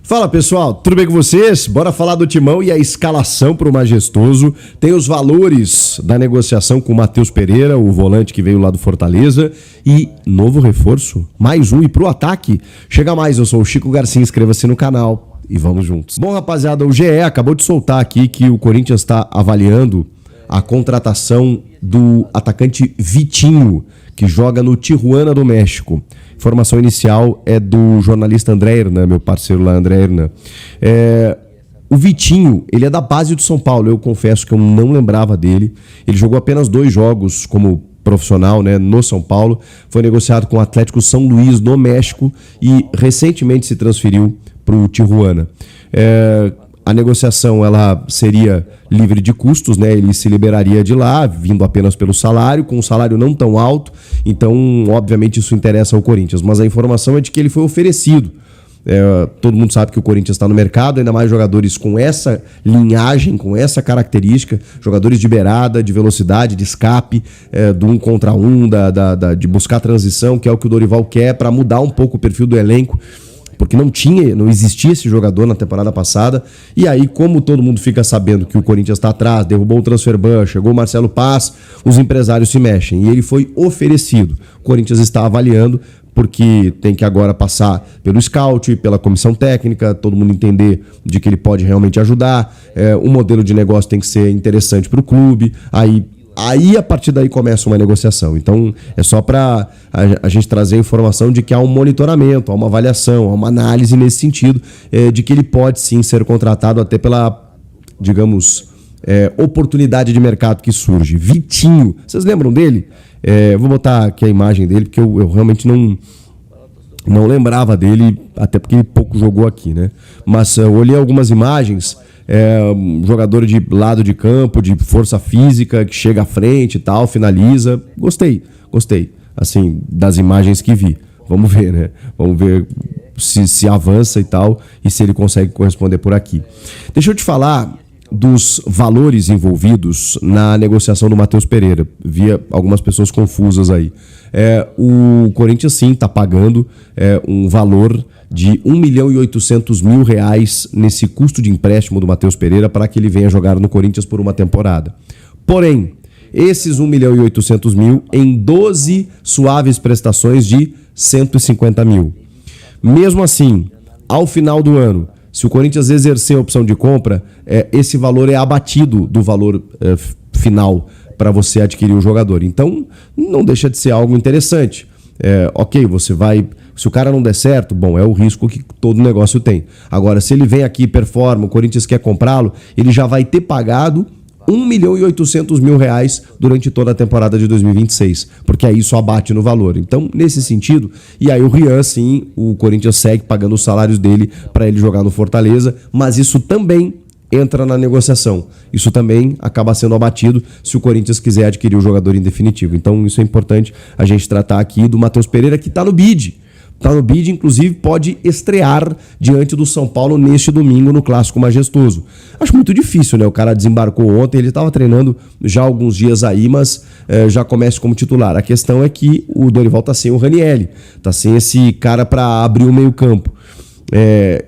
Fala pessoal, tudo bem com vocês? Bora falar do Timão e a escalação para o Majestoso. Tem os valores da negociação com o Matheus Pereira, o volante que veio lá do Fortaleza. E novo reforço, mais um e pro ataque. Chega mais, eu sou o Chico Garcia, inscreva-se no canal e vamos juntos. Bom rapaziada, o GE acabou de soltar aqui que o Corinthians está avaliando a contratação do atacante Vitinho, que joga no Tijuana do México. Informação inicial é do jornalista André Hernan, meu parceiro lá, André Hernan. O Vitinho, ele é da base do São Paulo, eu confesso que eu não lembrava dele. Ele jogou apenas 2 jogos como profissional, né, no São Paulo. Foi negociado com o Atlético São Luís no México e recentemente se transferiu para o Tijuana. A negociação ela seria livre de custos, né? Ele se liberaria de lá, vindo apenas pelo salário, com um salário não tão alto. Então, obviamente, isso interessa ao Corinthians. Mas a informação é de que ele foi oferecido. Todo mundo sabe que o Corinthians está no mercado, ainda mais jogadores com essa linhagem, com essa característica, jogadores de beirada, de velocidade, de escape, do 1 contra 1, de buscar transição, que é o que o Dorival quer para mudar um pouco o perfil do elenco. Porque não existia esse jogador na temporada passada. E aí, como todo mundo fica sabendo que o Corinthians está atrás, derrubou o transfer ban, chegou o Marcelo Paz, os empresários se mexem. E ele foi oferecido. O Corinthians está avaliando, porque tem que agora passar pelo scout, pela comissão técnica, todo mundo entender de que ele pode realmente ajudar. O modelo de negócio tem que ser interessante para o clube. Aí, a partir daí, começa uma negociação. Então, é só para a gente trazer a informação de que há um monitoramento, há uma avaliação, há uma análise nesse sentido, de que ele pode sim ser contratado até pela, digamos, oportunidade de mercado que surge. Vitinho, vocês lembram dele? Vou botar aqui a imagem dele, porque eu realmente não lembrava dele, até porque ele pouco jogou aqui, né? Mas eu olhei algumas imagens. Um jogador de lado de campo, de força física, que chega à frente e tal, finaliza. Gostei, assim, das imagens que vi. Vamos ver, né? Vamos ver se avança e tal, e se ele consegue corresponder por aqui. Deixa eu te falar dos valores envolvidos na negociação do Matheus Pereira. Via algumas pessoas confusas aí. O Corinthians, sim, está pagando um valor de R$1.800.000 nesse custo de empréstimo do Matheus Pereira para que ele venha jogar no Corinthians por uma temporada. Porém, esses R$1.800.000 em 12 suaves prestações de R$150.000. Mesmo assim, ao final do ano, se o Corinthians exercer a opção de compra, esse valor é abatido do valor final para você adquirir o jogador. Então, não deixa de ser algo interessante. Ok, você vai... Se o cara não der certo, bom, é o risco que todo negócio tem. Agora, se ele vem aqui e performa, o Corinthians quer comprá-lo, ele já vai ter pagado R$1.800.000 durante toda a temporada de 2026, porque aí isso abate no valor. Então, nesse sentido, e aí o Rian, sim, o Corinthians segue pagando os salários dele para ele jogar no Fortaleza, mas isso também entra na negociação. Isso também acaba sendo abatido se o Corinthians quiser adquirir o jogador em definitivo. Então, isso é importante a gente tratar aqui do Matheus Pereira, que está no bid. Está no bid, inclusive pode estrear diante do São Paulo neste domingo no Clássico Majestoso. Acho muito difícil, né? O cara desembarcou ontem, ele estava treinando já há alguns dias aí, mas já começa como titular. A questão é que o Dorival está sem o Ranieri, está sem esse cara para abrir o meio campo.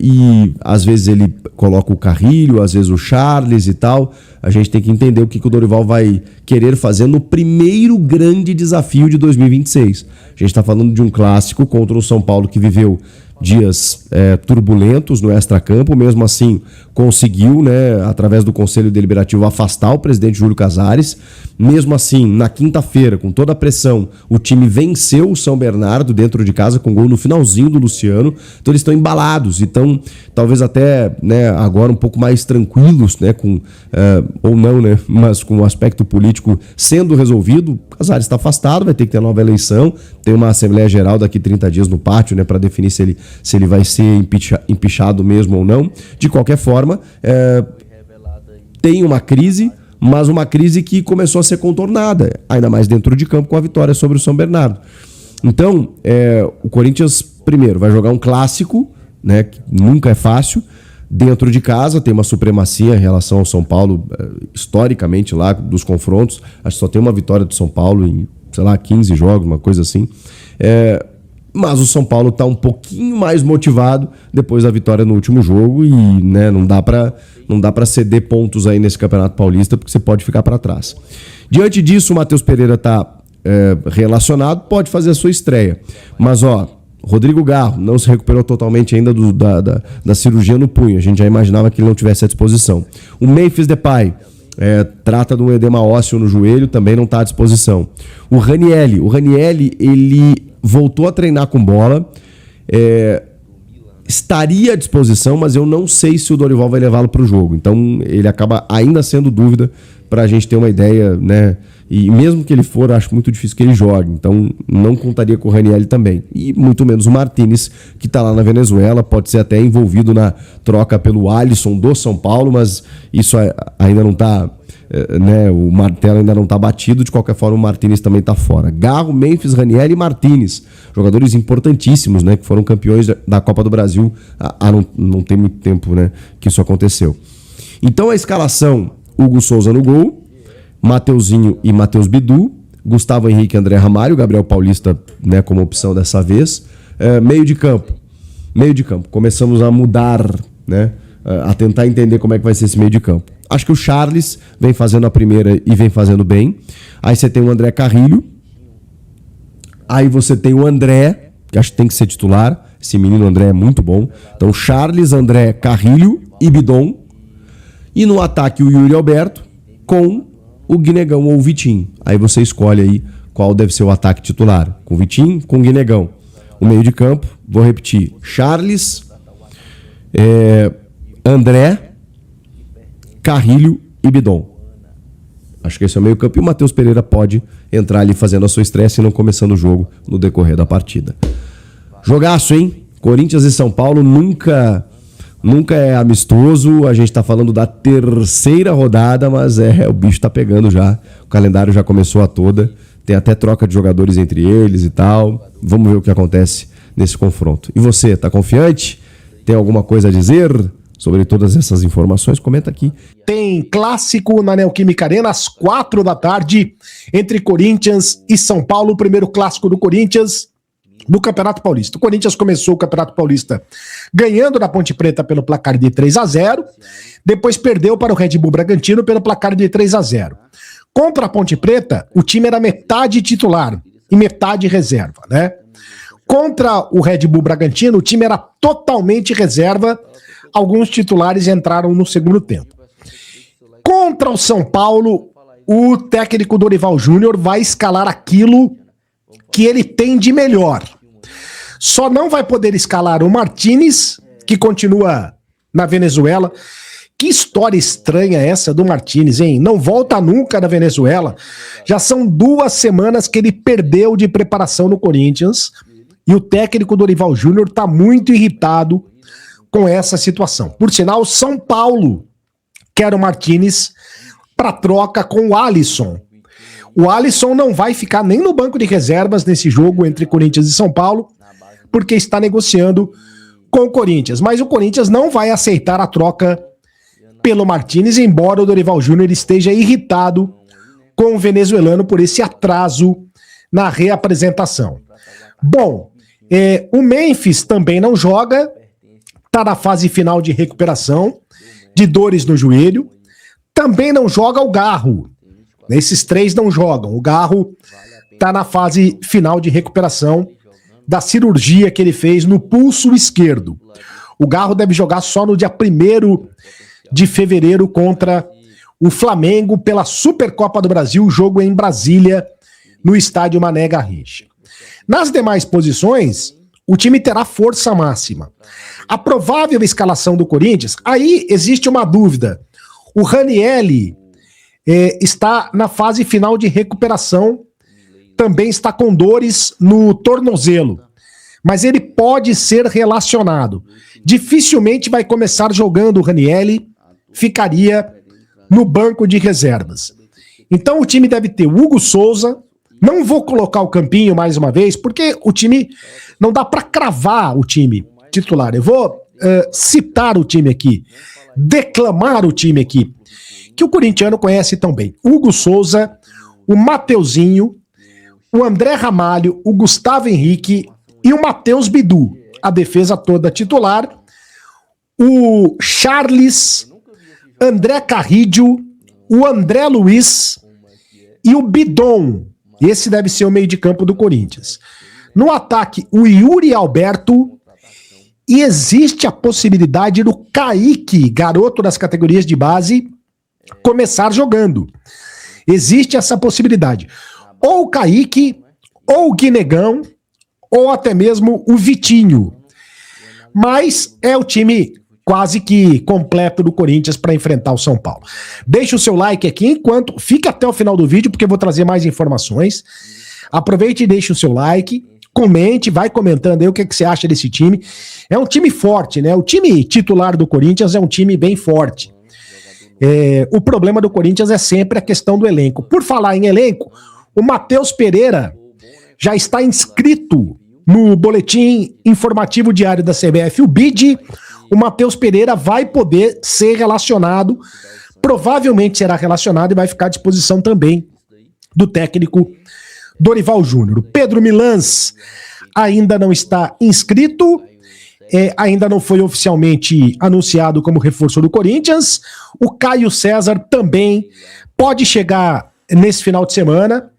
E às vezes ele coloca o Carrilho, às vezes o Charles e tal. A gente tem que entender o que o Dorival vai querer fazer no primeiro grande desafio de 2026. A gente está falando de um clássico contra o São Paulo que viveu dias turbulentos no extracampo, mesmo assim conseguiu, né, através do Conselho Deliberativo, afastar o presidente Júlio Casares. Mesmo assim, na quinta-feira, com toda a pressão, o time venceu o São Bernardo dentro de casa com gol no finalzinho do Luciano. Então eles estão embalados, então talvez até, né, agora um pouco mais tranquilos, né, ou não, né, mas com o aspecto político sendo resolvido. O Casares está afastado, vai ter que ter nova eleição, tem uma Assembleia Geral daqui 30 dias no pátio, né, para definir se ele vai ser empichado mesmo ou não. De qualquer forma, tem uma crise, mas uma crise que começou a ser contornada, ainda mais dentro de campo com a vitória sobre o São Bernardo. Então, o Corinthians, primeiro, vai jogar um clássico, né, que nunca é fácil, dentro de casa, tem uma supremacia em relação ao São Paulo, historicamente lá, dos confrontos. Acho que só tem uma vitória do São Paulo em, sei lá, 15 jogos, uma coisa assim. Mas o São Paulo está um pouquinho mais motivado depois da vitória no último jogo e, né, não dá para ceder pontos aí nesse Campeonato Paulista porque você pode ficar para trás. Diante disso, o Matheus Pereira está relacionado, pode fazer a sua estreia. Mas, Rodrigo Garro não se recuperou totalmente ainda da cirurgia no punho. A gente já imaginava que ele não tivesse à disposição. O Memphis Depay trata de um edema ósseo no joelho, também não está à disposição. O Ranieri, ele voltou a treinar com bola, estaria à disposição, mas eu não sei se o Dorival vai levá-lo para o jogo. Então ele acaba ainda sendo dúvida para a gente ter uma ideia, né? E mesmo que ele for, acho muito difícil que ele jogue. Então não contaria com o Ranieri também. E muito menos o Martínez, que está lá na Venezuela, pode ser até envolvido na troca pelo Alisson do São Paulo, mas isso ainda não está... né, o martelo ainda não está batido. De qualquer forma, o Martínez também está fora. Garro, Memphis, Ranieri e Martínez, jogadores importantíssimos, né, que foram campeões da Copa do Brasil não tem muito tempo, né, que isso aconteceu. Então a escalação: Hugo Souza no gol, Mateuzinho e Matheus Bidu, Gustavo Henrique, André Ramalho, Gabriel Paulista, né, como opção dessa vez. Meio de campo, começamos a mudar, né, a tentar entender como é que vai ser esse meio de campo. Acho que o Charles vem fazendo a primeira e vem fazendo bem. Aí você tem o André Carrilho. Aí você tem o André, que acho que tem que ser titular. Esse menino André é muito bom. Então Charles, André, Carrilho e Bidon. E no ataque o Yuri Alberto com o Guinegão ou o Vitinho. Aí você escolhe aí qual deve ser o ataque titular. Com o Vitinho, com o Guinegão. O meio de campo, vou repetir: Charles, André, Carrilho e Bidon. Acho que esse é o meio campo. E o Matheus Pereira pode entrar ali fazendo a sua estreia, se não começando o jogo no decorrer da partida. Jogaço, hein? Corinthians e São Paulo nunca é amistoso. A gente tá falando da terceira rodada, mas o bicho tá pegando já. O calendário já começou a toda. Tem até troca de jogadores entre eles e tal. Vamos ver o que acontece nesse confronto. E você, tá confiante? Tem alguma coisa a dizer sobre todas essas informações? Comenta aqui. Tem clássico na Neoquímica Arena às 4 da tarde entre Corinthians e São Paulo, o primeiro clássico do Corinthians no Campeonato Paulista. O Corinthians começou o Campeonato Paulista ganhando da Ponte Preta pelo placar de 3-0, depois perdeu para o Red Bull Bragantino pelo placar de 3-0. Contra a Ponte Preta, o time era metade titular e metade reserva, né? Contra o Red Bull Bragantino, o time era totalmente reserva. Alguns titulares entraram no segundo tempo. Contra o São Paulo, o técnico Dorival Júnior vai escalar aquilo que ele tem de melhor. Só não vai poder escalar o Martínez, que continua na Venezuela. Que história estranha essa do Martínez, hein? Não volta nunca da Venezuela. Já são 2 semanas que ele perdeu de preparação no Corinthians. E o técnico Dorival Júnior está muito irritado com essa situação. Por sinal, São Paulo quer o Martínez para troca com o Alisson. O Alisson não vai ficar nem no banco de reservas nesse jogo entre Corinthians e São Paulo, porque está negociando com o Corinthians. Mas o Corinthians não vai aceitar a troca pelo Martínez, embora o Dorival Júnior esteja irritado com o venezuelano por esse atraso na reapresentação. Bom, o Memphis também não joga, está na fase final de recuperação de dores no joelho. Também não joga o Garro. Esses 3 não jogam. O Garro está na fase final de recuperação da cirurgia que ele fez no pulso esquerdo. O Garro deve jogar só no dia 1º de fevereiro contra o Flamengo pela Supercopa do Brasil, jogo em Brasília, no estádio Mané Garrincha. Nas demais posições, o time terá força máxima. A provável escalação do Corinthians, aí existe uma dúvida. O Ranieri está na fase final de recuperação, também está com dores no tornozelo, mas ele pode ser relacionado. Dificilmente vai começar jogando o Ranieri, ficaria no banco de reservas. Então o time deve ter o Hugo Souza. Não vou colocar o Campinho mais uma vez, porque o time não dá para cravar o time titular. Eu vou citar o time aqui, declamar o time aqui, que o corintiano conhece tão bem. Hugo Souza, o Mateuzinho, o André Ramalho, o Gustavo Henrique e o Matheus Bidu. A defesa toda titular, o Charles, André Carrillo, o André Luiz e o Bidon. Esse deve ser o meio de campo do Corinthians. No ataque, o Yuri Alberto, e existe a possibilidade do Kaique, garoto das categorias de base, começar jogando. Existe essa possibilidade. Ou o Kaique, ou o Guinegão, ou até mesmo o Vitinho. Mas é o time quase que completo do Corinthians para enfrentar o São Paulo. Deixa o seu like aqui, fica até o final do vídeo, porque eu vou trazer mais informações. Aproveite e deixe o seu like, comente, vai comentando aí o que você acha desse time. É um time forte, né? O time titular do Corinthians é um time bem forte. O problema do Corinthians é sempre a questão do elenco. Por falar em elenco, o Matheus Pereira já está inscrito no boletim informativo diário da CBF, o BID. O Matheus Pereira vai poder ser relacionado, provavelmente será relacionado e vai ficar à disposição também do técnico Dorival Júnior. O Pedro Milans ainda não está inscrito, ainda não foi oficialmente anunciado como reforço do Corinthians. O Caio César também pode chegar nesse final de semana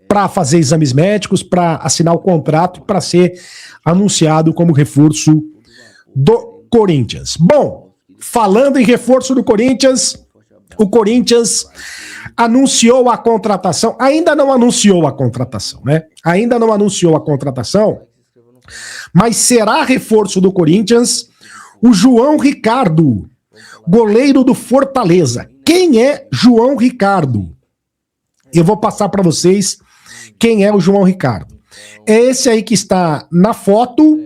para fazer exames médicos, para assinar o contrato, para ser anunciado como reforço do Corinthians. Bom, falando em reforço do Corinthians, o Corinthians anunciou a contratação, ainda não anunciou a contratação, né? Ainda não anunciou a contratação, mas será reforço do Corinthians o João Ricardo, goleiro do Fortaleza. Quem é João Ricardo? Eu vou passar para vocês quem é o João Ricardo. É esse aí que está na foto.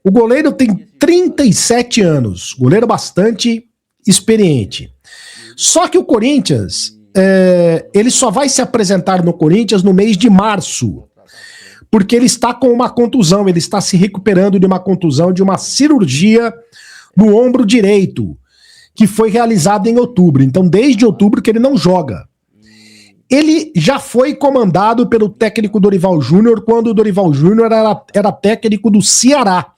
O goleiro tem 37 anos, goleiro bastante experiente. Só que o Corinthians, ele só vai se apresentar no Corinthians no mês de março, porque ele está com uma contusão, ele está se recuperando de uma contusão, de uma cirurgia no ombro direito, que foi realizada em outubro. Então, desde outubro que ele não joga. Ele já foi comandado pelo técnico Dorival Júnior, quando o Dorival Júnior era técnico do Ceará.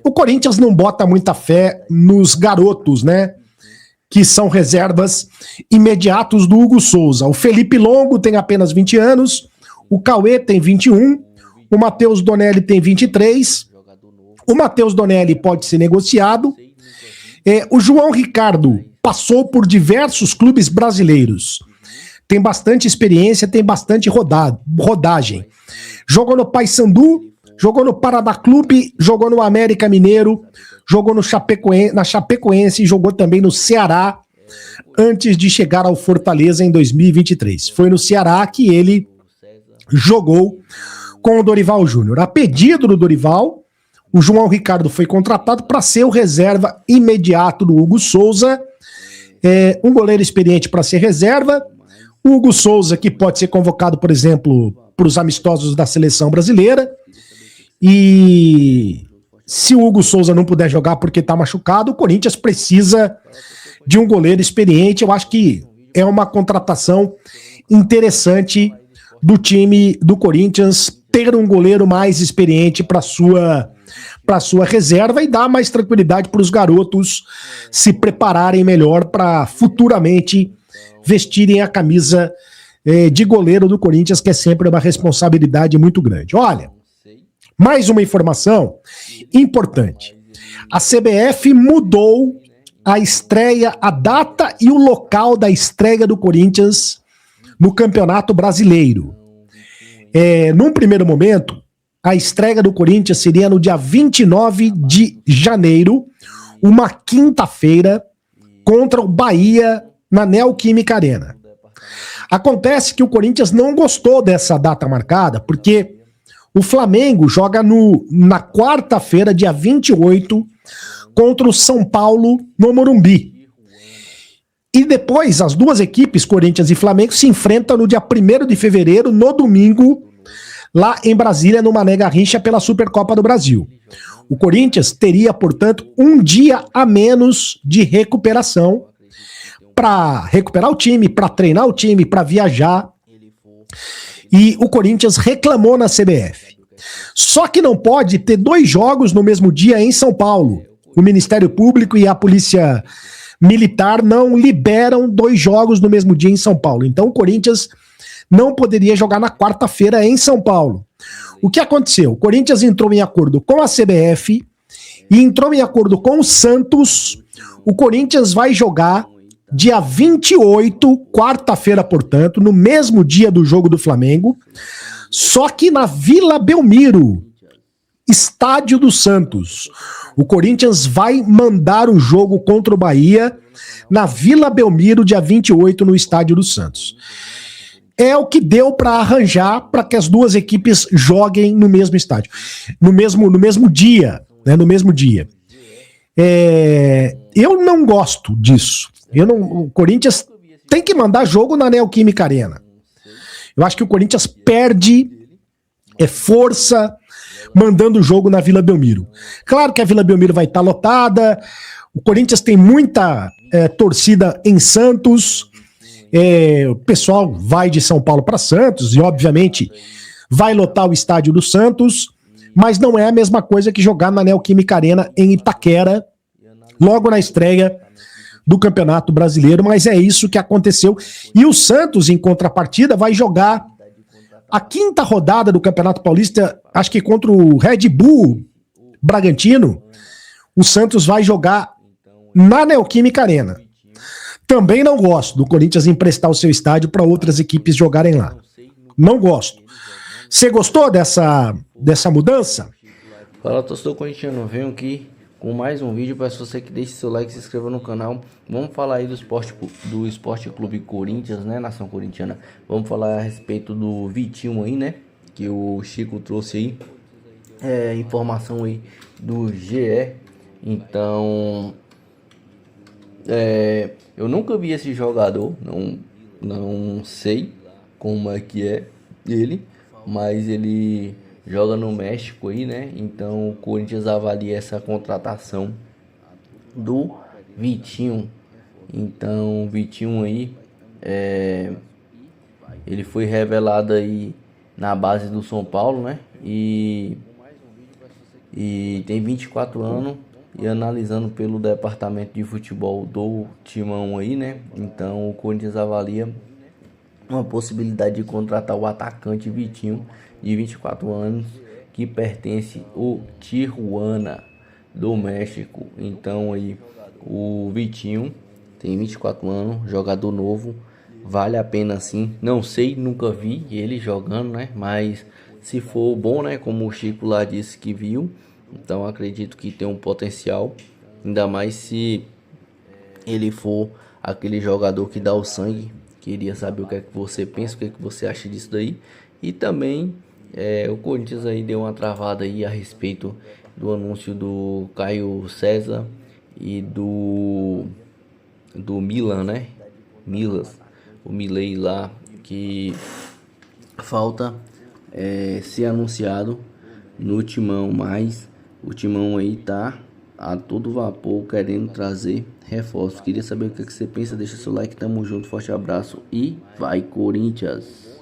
O Corinthians não bota muita fé nos garotos, né? Que são reservas imediatos do Hugo Souza. O Felipe Longo tem apenas 20 anos, o Cauê tem 21, o Matheus Donelli tem 23, o Matheus Donelli pode ser negociado. O João Ricardo passou por diversos clubes brasileiros, tem bastante experiência, tem bastante rodagem. Jogou no Paysandu, jogou no Paraná Clube, jogou no América Mineiro, jogou na Chapecoense e jogou também no Ceará antes de chegar ao Fortaleza em 2023. Foi no Ceará que ele jogou com o Dorival Júnior. A pedido do Dorival, o João Ricardo foi contratado para ser o reserva imediato do Hugo Souza, um goleiro experiente para ser reserva. O Hugo Souza, que pode ser convocado, por exemplo, para os amistosos da seleção brasileira. E se o Hugo Souza não puder jogar porque está machucado, o Corinthians precisa de um goleiro experiente. Eu acho que é uma contratação interessante do time do Corinthians ter um goleiro mais experiente para sua reserva e dar mais tranquilidade para os garotos se prepararem melhor para futuramente vestirem a camisa de goleiro do Corinthians, que é sempre uma responsabilidade muito grande. Olha, mais uma informação importante. A CBF mudou a estreia, a data e o local da estreia do Corinthians no Campeonato Brasileiro. Num primeiro momento, a estreia do Corinthians seria no dia 29 de janeiro, uma quinta-feira, contra o Bahia na Neoquímica Arena. Acontece que o Corinthians não gostou dessa data marcada, porque o Flamengo joga na quarta-feira, dia 28, contra o São Paulo no Morumbi. E depois, as duas equipes, Corinthians e Flamengo, se enfrentam no dia 1º de fevereiro, no domingo, lá em Brasília, no Mané Garrincha, pela Supercopa do Brasil. O Corinthians teria, portanto, um dia a menos de recuperação para recuperar o time, para treinar o time, para viajar. E o Corinthians reclamou na CBF. Só que não pode ter 2 jogos no mesmo dia em São Paulo. O Ministério Público e a Polícia Militar não liberam 2 jogos no mesmo dia em São Paulo. Então o Corinthians não poderia jogar na quarta-feira em São Paulo. O que aconteceu? O Corinthians entrou em acordo com a CBF e entrou em acordo com o Santos. O Corinthians vai jogar dia 28, quarta-feira, portanto, no mesmo dia do jogo do Flamengo, só que na Vila Belmiro, estádio do Santos. O Corinthians vai mandar o jogo contra o Bahia na Vila Belmiro, dia 28, no estádio do Santos. É o que deu para arranjar para que as duas equipes joguem no mesmo estádio, no mesmo dia, né? No mesmo dia. Eu não gosto disso. O Corinthians tem que mandar jogo na Neoquímica Arena. Eu acho que o Corinthians perde força mandando o jogo na Vila Belmiro. Claro que a Vila Belmiro vai estar lotada. O Corinthians tem muita torcida em Santos. O pessoal vai de São Paulo para Santos e, obviamente, vai lotar o estádio do Santos, mas não é a mesma coisa que jogar na Neoquímica Arena em Itaquera, logo na estreia do Campeonato Brasileiro, mas é isso que aconteceu. E o Santos, em contrapartida, vai jogar a 5ª rodada do Campeonato Paulista, acho que contra o Red Bull Bragantino. O Santos vai jogar na Neoquímica Arena. Também não gosto do Corinthians emprestar o seu estádio para outras equipes jogarem lá. Não gosto. Você gostou dessa mudança? Fala, torcedor corintiano, venho aqui com mais um vídeo. Peço você que deixe seu like e se inscreva no canal. Vamos falar aí do Esporte Clube Corinthians, né, nação corintiana. Vamos falar a respeito do Vitinho aí, né, que o Chico trouxe aí. Informação aí do GE. Então, eu nunca vi esse jogador, não sei como é que é ele, mas ele joga no México aí, né? Então o Corinthians avalia essa contratação do Vitinho. Então o Vitinho aí, ele foi revelado aí na base do São Paulo, né? E tem 24 anos. E analisando pelo departamento de futebol do Timão aí, né? Então o Corinthians avalia uma possibilidade de contratar o atacante Vitinho, de 24 anos, que pertence ao Tijuana do México. Então aí o Vitinho tem 24 anos, jogador novo, vale a pena sim. Não sei, nunca vi ele jogando, né? Mas se for bom, né? Como o Chico lá disse que viu. Então acredito que tem um potencial, ainda mais se ele for aquele jogador que dá o sangue. Queria saber o que é que você pensa, o que é que você acha disso daí. E também o Corinthians aí deu uma travada aí a respeito do anúncio do Caio César e do Milan, né? O Milei lá, que falta ser anunciado no Timão, mas o Timão aí tá a todo vapor querendo trazer reforços. Queria saber o que você pensa, deixa seu like, tamo junto, forte abraço e vai Corinthians!